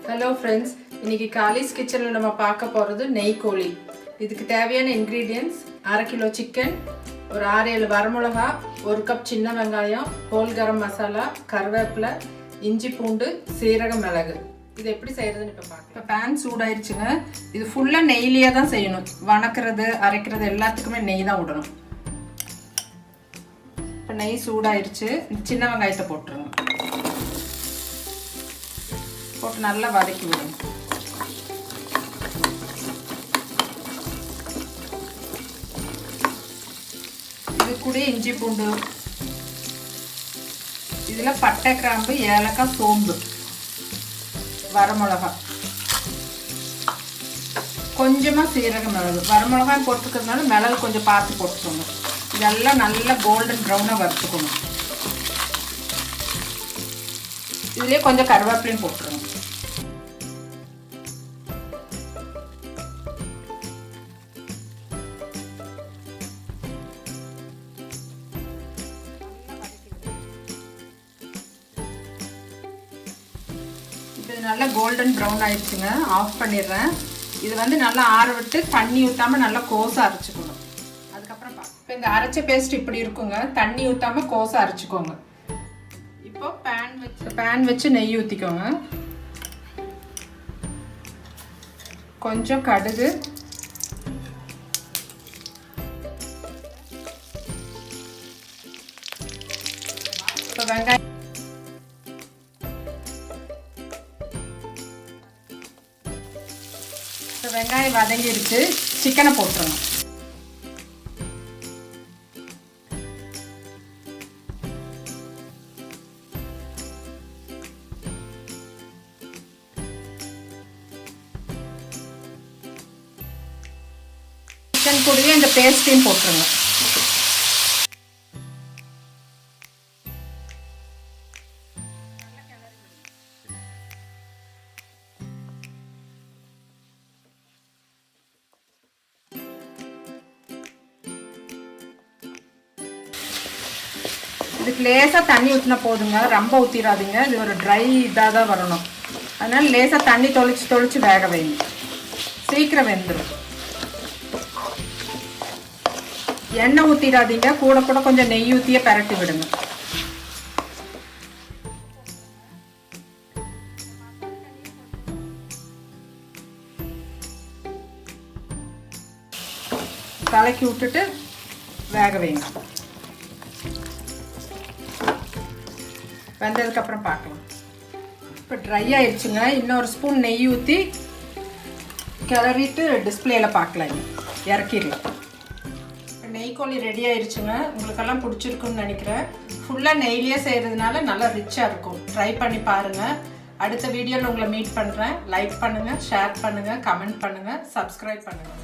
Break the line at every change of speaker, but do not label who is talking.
Hello friends, இன்னைக்கு Kallis கிச்சன்ல நம்ம பார்க்க போறது நெய் கோலி. இதுக்கு தேவையான ingredients 1/2 கிலோ chicken, ஒரு 6-7 வரமிளகாய், 1 கப் சின்ன வெங்காயம், ஹோல் கரம் மசாலா, கறிவேப்பிலை, இஞ்சி பூண்டு, சீரகம் மிளகு. இது எப்படி செய்யறதுன்னு இப்ப பார்க்கலாம். இப்ப pan சூடாயிருச்சுங்க. இது ஃபுல்லா நெய்யிலே தான் செய்யணும். வணக்குறது, அரைக்கிறது எல்லாத்துக்குமே நெய் தான் விடணும். இப்ப நெய் சூடாயிருச்சு. சின்ன வெங்காயத்தை போட்டுருங்க. போட்டு நல்லா வதக்கி விடுங்க. இது கூட இஞ்சி பூண்டு, இதுல பட்டை கிராம்பு, ஏலக்காய், சோம்பு, வரமிளகாய், கொஞ்சமா சீரக மிளகு. வரமிளகாய் போட்டுக்கிறதுனால மிளகு கொஞ்சம் பார்த்து போட்டுக்கோங்க. இதெல்லாம் நல்லா கோல்டன் ப்ரௌனா வறுத்துக்கணும். இதுலயே கொஞ்சம் கறிவேப்பிலையும் போட்டுருங்க. இது நல்லா கோல்டன் ப்ரௌன் ஆயிடுச்சுங்க. ஆஃப் பண்ணிடுறேன். இது வந்து நல்லா ஆற விட்டு தண்ணி ஊற்றாமல் நல்லா கோஸை அரைச்சிக்கணும். அதுக்கப்புறம் இப்போ இந்த அரைச்ச பேஸ்ட் இப்படி இருக்குங்க. தண்ணி ஊற்றாமல் கோஸை அரைச்சிக்கோங்க. இப்போ பேன் வச்சு நெய் ஊற்றிக்கோங்க. கொஞ்சம் கடுகு, இப்போ வெங்காயம் வதங்கிடுச்சு. சிக்கனை போட்டுருங்க. சிக்கன் கூடவே இந்த பேஸ்ட்டையும் போட்டுருங்க. இதுக்கு லேசாக தண்ணி ஊற்றினா போதுங்க. ரொம்ப ஊற்றிடாதீங்க. இது ஒரு ட்ரை இதாக தான் வரணும். அதனால லேசாக தண்ணி தொளிச்சு வேக வைங்க. சீக்கிரம் வெந்துடும். எண்ணெய் ஊற்றிடாதீங்க. கூட கூட கொஞ்சம் நெய் ஊற்றியே பரட்டி விடுங்க. கலக்கி விட்டுட்டு வேக வைங்க. வெந்ததுக்கப்புறம் பார்க்கலாம். இப்போ ட்ரை ஆயிடுச்சுங்க. இன்னொரு ஸ்பூன் நெய் ஊற்றி கிளறிட்டு டிஸ்பிளேயில் பார்க்கலாம். இறக்கிடலாம். நெய் கோலி ரெடி ஆயிடுச்சுங்க. உங்களுக்கெல்லாம் பிடிச்சிருக்குன்னு நினைக்கிறேன். ஃபுல்லாக நெய்லியே செய்கிறதுனால நல்லா ரிச்சாக இருக்கும். ட்ரை பண்ணி பாருங்கள். அடுத்த வீடியோவில் உங்களை மீட் பண்ணுறேன். லைக் பண்ணுங்கள், ஷேர் பண்ணுங்கள், கமெண்ட் பண்ணுங்கள், சப்ஸ்கிரைப் பண்ணுங்கள்.